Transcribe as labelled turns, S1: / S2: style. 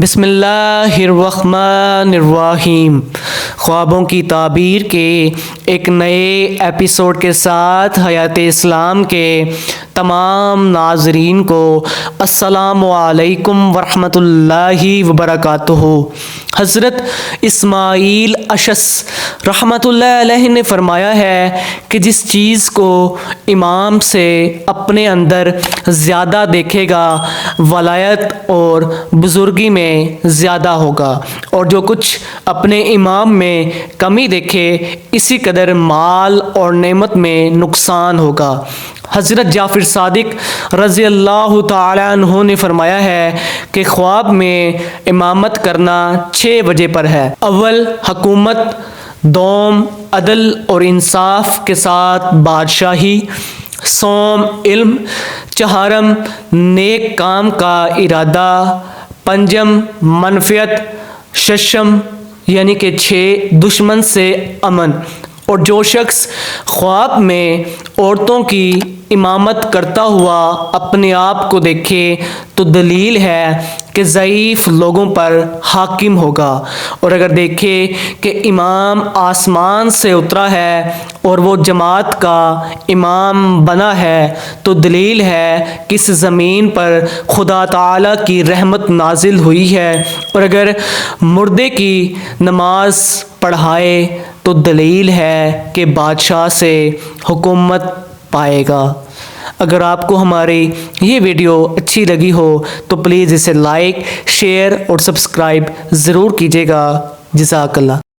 S1: بسم اللہ الرحمن الرحیم۔ خوابوں کی تعبیر کے ایک نئے ایپیسوڈ کے ساتھ حیات اسلام کے تمام ناظرین کو السلام علیکم ورحمۃ اللہ وبرکاتہ۔ حضرت اسماعیل اشعث رحمۃ اللہ علیہ نے فرمایا ہے کہ جس چیز کو امام سے اپنے اندر زیادہ دیکھے گا ولایت اور بزرگی میں زیادہ ہوگا، اور جو کچھ اپنے امام میں کمی دیکھے اسی قدر مال اور نعمت میں نقصان ہوگا۔ حضرت جعفر صادق رضی اللہ تعالی عنہ نے فرمایا ہے کہ خواب میں امامت کرنا 6 وجہ پر ہے۔ اول، حکومت، دوم، عدل اور انصاف کے ساتھ بادشاہی، سوم، علم، چہارم، نیک کام کا ارادہ، پنجم، منفعت، ششم یعنی کہ 6 دشمن سے امن۔ اور جو شخص خواب میں عورتوں کی امامت کرتا ہوا اپنے آپ کو دیکھے تو دلیل ہے کہ ضعیف لوگوں پر حاکم ہوگا، اور اگر دیکھے کہ امام آسمان سے اترا ہے اور وہ جماعت کا امام بنا ہے تو دلیل ہے کہ اس زمین پر خدا تعالی کی رحمت نازل ہوئی ہے، اور اگر مردے کی نماز پڑھائے تو دلیل ہے کہ بادشاہ سے حکومت پائے گا۔ اگر آپ کو ہماری یہ ویڈیو اچھی لگی ہو تو پلیز اسے لائک، شیئر اور سبسکرائب ضرور کیجیے گا۔ جزاک اللہ۔